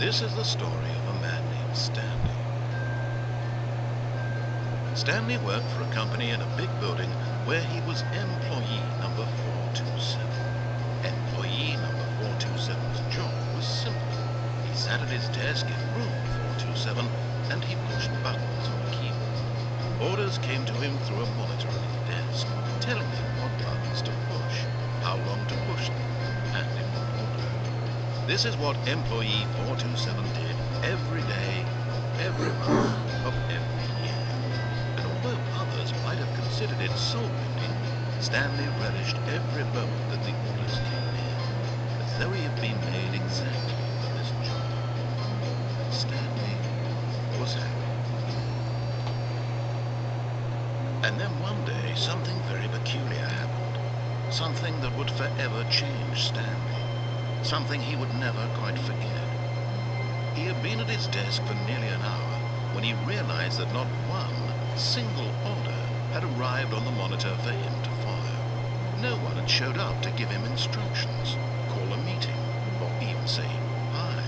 This is the story of a man named Stanley. Stanley worked for a company in a big building where he was employee number 427. Employee number 427's job was simple. He sat at his desk in room 427 and he pushed buttons on a keyboard. Orders came to him through a monitor on his desk, telling him what buttons to push, how long to push them, and in what order. This is what employee 427 did every day, every month of every year. And although others might have considered it soul-bending, Stanley relished every moment that the orders came in, as though he had been made exactly for this job. And Stanley was happy. And then one day, something very peculiar happened. Something that would forever change Stanley. Something he would never quite forget. He had been at his desk for nearly an hour when he realized that not one single order had arrived on the monitor for him to follow. No one had showed up to give him instructions, call a meeting, or even say hi.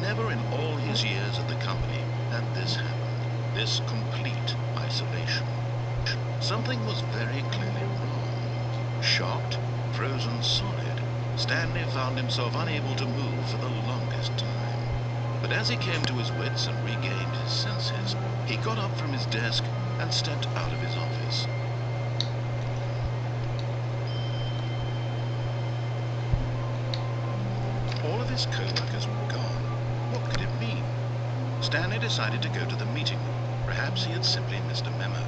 Never in all his years at the company had this happened, this complete isolation. Something was very clearly wrong. Shocked, frozen solid, Stanley found himself unable to move for the longest time. But as he came to his wits and regained his senses, he got up from his desk and stepped out of his office. All of his co-workers were gone. What could it mean? Stanley decided to go to the meeting room. Perhaps he had simply missed a memo.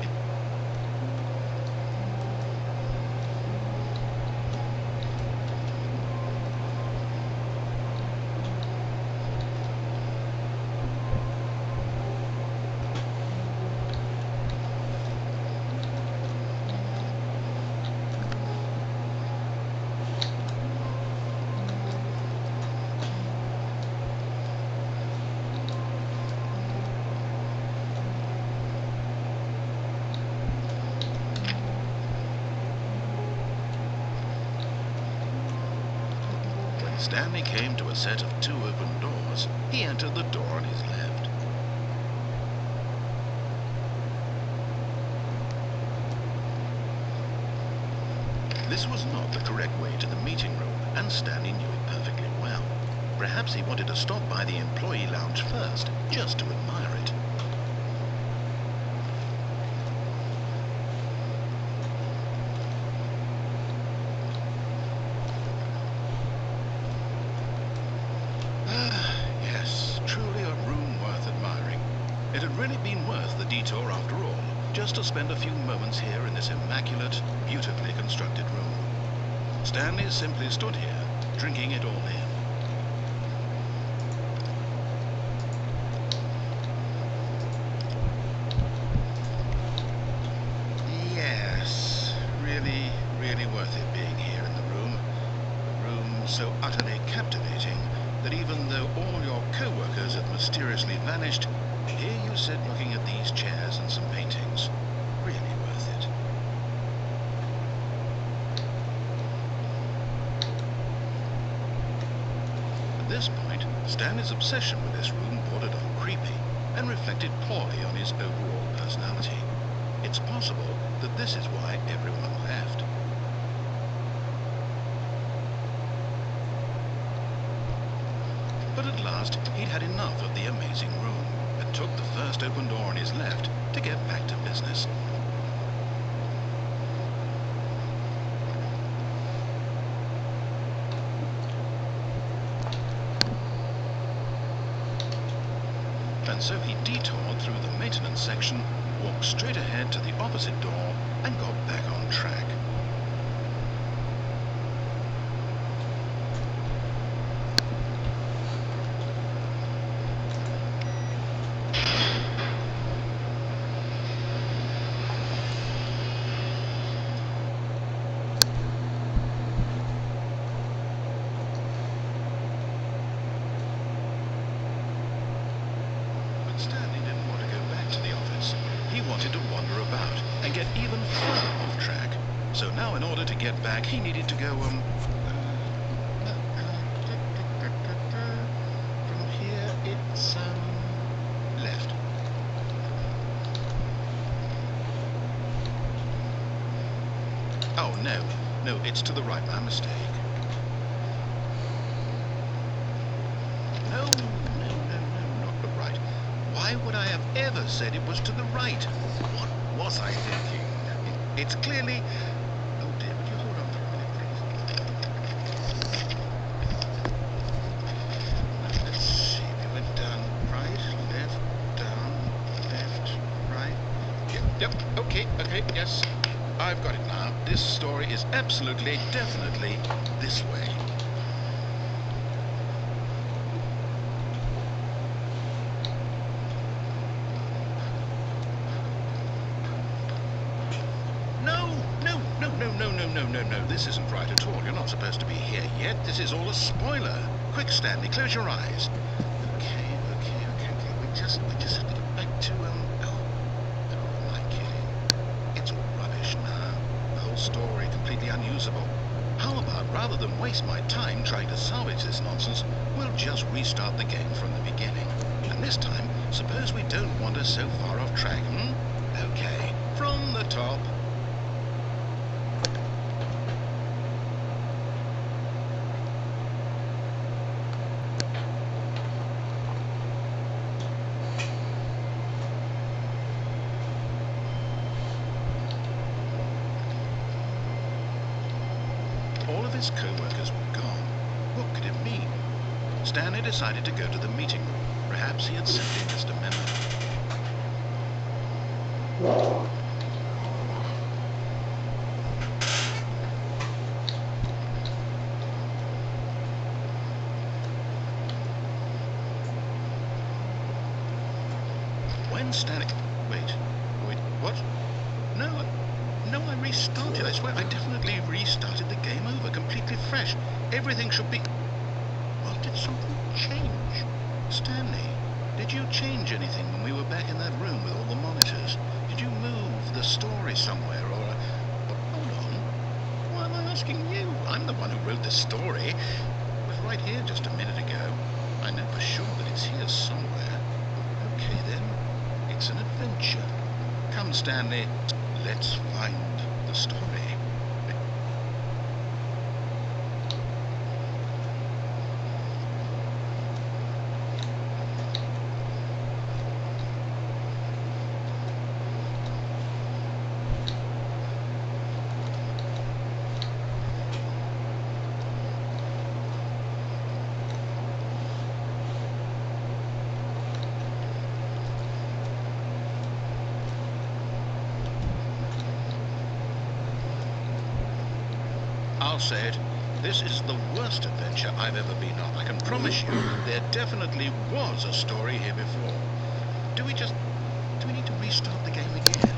Stanley came to a set of 2 open doors. He entered the door on his left. This was not the correct way to the meeting room, and Stanley knew it perfectly well. Perhaps he wanted to stop by the employee lounge first, just to admire it. It had really been worth the detour after all, just to spend a few moments here in this immaculate, beautifully constructed room. Stanley simply stood here, drinking it all in. Yes, really, really worth it being here in the room. Room so utterly captivating that even though all your co-workers had mysteriously vanished, here you sit looking at these chairs and some paintings. Really worth it. At this point, Stanley's obsession with this room bordered on creepy and reflected poorly on his overall personality. It's possible that this is why everyone left. But at last, he'd had enough of the amazing room and took the first open door on his left to get back to business. And so he detoured through the maintenance section, walked straight ahead to the opposite door, and got back on track. Stanley didn't want to go back to the office. He wanted to wander about and get even further off track. So now in order to get back, he needed to go, from here Oh, no. No, it's to the right. My mistake. No, not the right. Why would I have ever said it was to the right? What was I thinking? It's clearly... Oh dear, would you hold on for a minute, please? Let's see, we went down right, left, down, left, right. Yep, okay, yes. I've got it now. This story is absolutely, definitely this way. No, this isn't right at all. You're not supposed to be here yet. This is all a spoiler. Quick, Stanley, close your eyes. Okay. We just have to get back to, oh, am I kidding? It's all rubbish now. The whole story completely unusable. How about, rather than waste my time trying to salvage this nonsense, we'll just restart the game from the beginning. And this time, suppose we don't wander so far off track, Okay, from the top. All of his co-workers were gone. What could it mean? Stanley decided to go to the meeting room. Perhaps he had simply missed a memo. When Stanley... Wait, what? No, I restarted. I swear, I definitely restarted the game over, completely fresh. Everything should be... Well, did something change? Stanley, did you change anything when we were back in that room with all the monitors? Did you move the story somewhere, or... Hold on. Why am I asking you? I'm the one who wrote the story. It was right here just a minute ago. I know for sure that it's here somewhere. Okay, then. It's an adventure. Come, Stanley. Let's find the story. I'll say it. This is the worst adventure I've ever been on. I can promise you there definitely was a story here before. Do we need to restart the game again?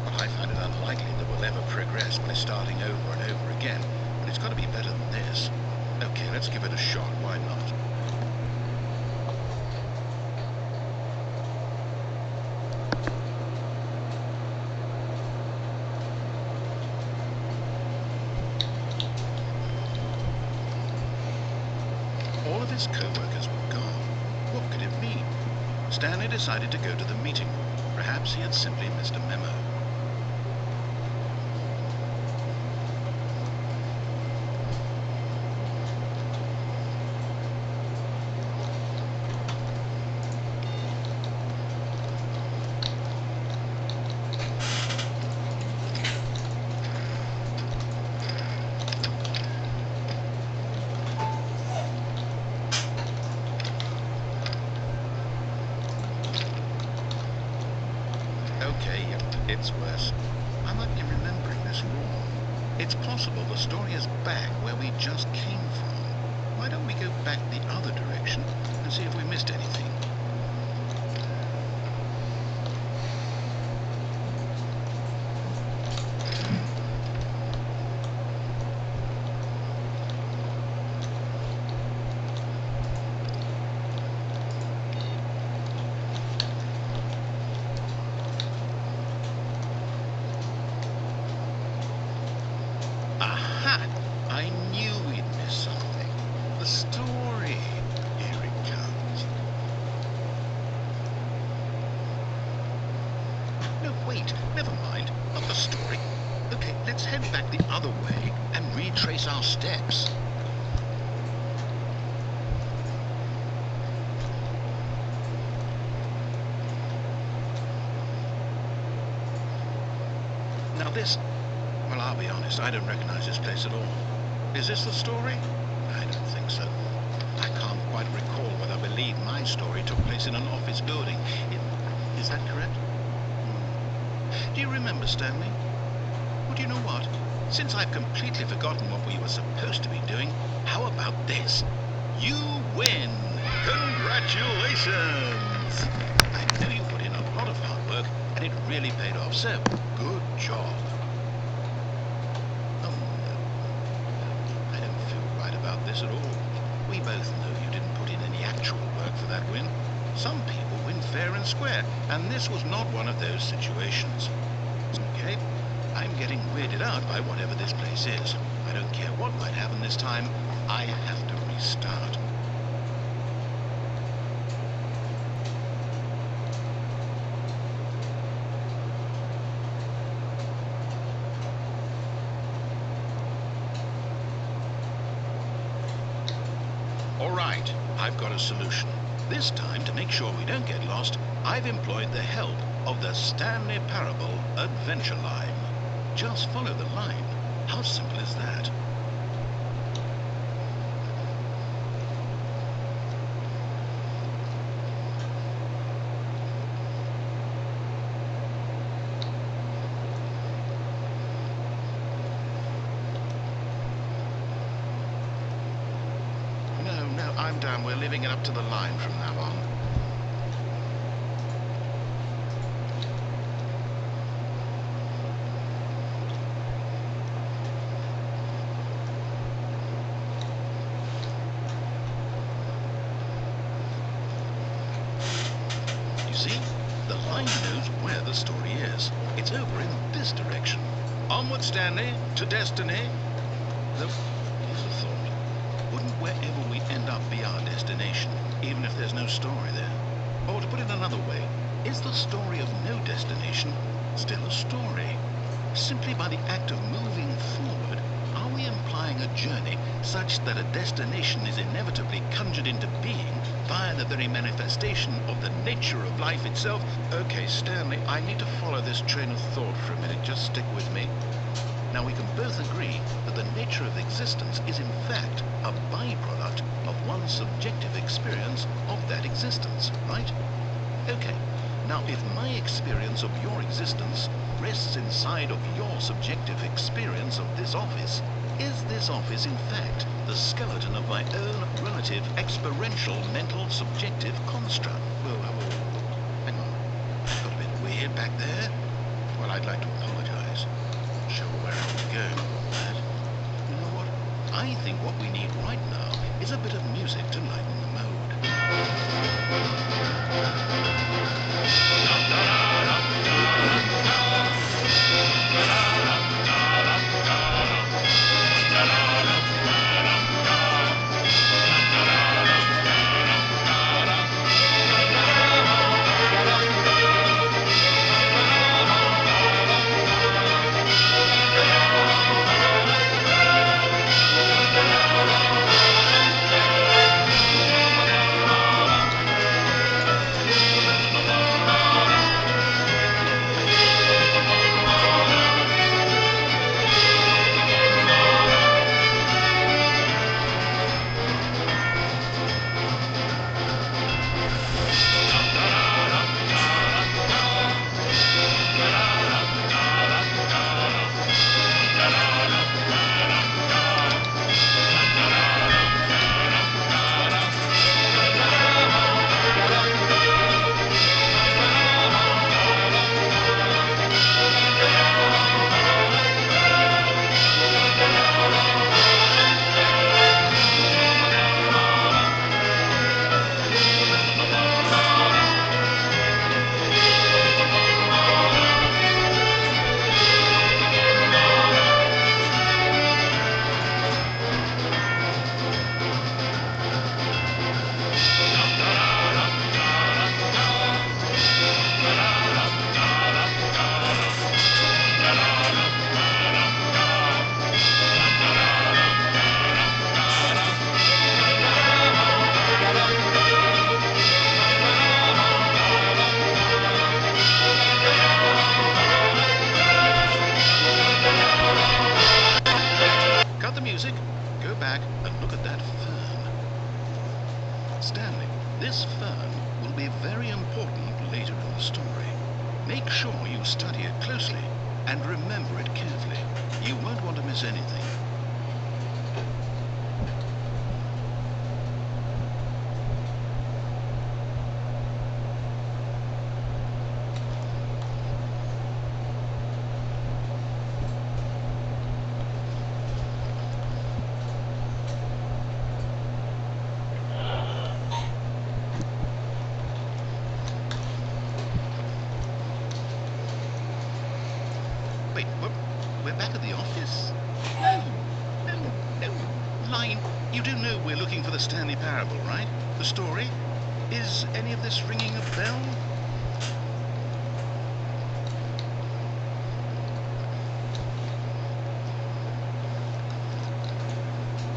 Well, I find it unlikely that we'll ever progress by starting over and over again. But it's got to be better than this. Okay, let's give it a shot. Why not? All of his co-workers were gone. What could it mean? Stanley decided to go to the meeting room. Perhaps he had simply missed a memo. Okay, it's worse. I might be remembering this wrong. It's possible the story is back where we just came from. Why don't we go back the other direction and see if we missed anything? Aha! I knew we'd miss something. The story. Here it comes. No, wait. Never mind. Not the story. Okay, let's let's head back the other way and retrace our steps. Now this, well, I'll be honest, I don't recognize this place at all. Is this the story? I don't think so. I can't quite recall whether I believe my story took place in an office building. Is that correct? Do you remember, Stanley? Well, do you know what? Since I've completely forgotten what we were supposed to be doing, how about this? You win! Congratulations! I know you put in a lot of hard work, and it really paid off, so good job. Oh, no. I don't feel right about this at all. We both know you didn't put in any actual work for that win. Some people win fair and square, and this was not one of those situations. Okay, I'm getting weirded out by whatever this place is. I don't care what might happen this time. I have to restart. All right, I've got a solution. This time, to make sure we don't get lost, I've employed the help of the Stanley Parable Adventure Line. Just follow the line. How simple is that? No, I'm down. We're leaving it up to the line from now on. You see, the line knows where the story is. It's over in this direction. Onward, Stanley, to destiny. Though, here's a thought. Wouldn't wherever we end up be our destination, even if there's no story there? Or to put it another way, is the story of no destination still a story? Simply by the act of moving forward, are we implying a journey such that a destination is inevitably conjured into being via the very manifestation of the nature of life itself? Okay, Stanley, I need to follow this train of thought for a minute. Just stick with me. Now, we can both agree that the nature of existence is in fact a byproduct of one's subjective experience of that existence, right? Okay, now if my experience of your existence rests inside of your subjective experience of this office, is this office in fact the skeleton of my own relative experiential mental subjective construct? Whoa, hang on, that got a bit weird back there. Well, I'd like to apologize. Sure where I want to go, but you know what? I think what we need right now is a bit of music to lighten the mood. Make sure you study it closely and remember it carefully. You won't want to miss anything. Wait, we're back at the office? No. Line, you do know we're looking for the Stanley Parable, right? The story? Is any of this ringing a bell?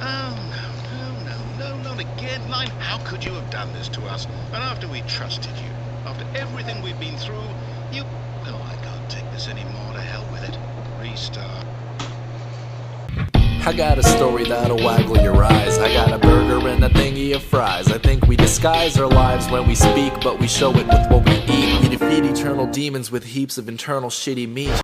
Oh, no, not again. Line, how could you have done this to us? And after we trusted you, after everything we've been through, you... Oh, I can't take this anymore. To hell with it. Restart. I got a story that'll waggle your eyes. I got a burger and a thingy of fries. I think we disguise our lives when we speak, but we show it with what we eat. We defeat eternal demons with heaps of internal shitty meat.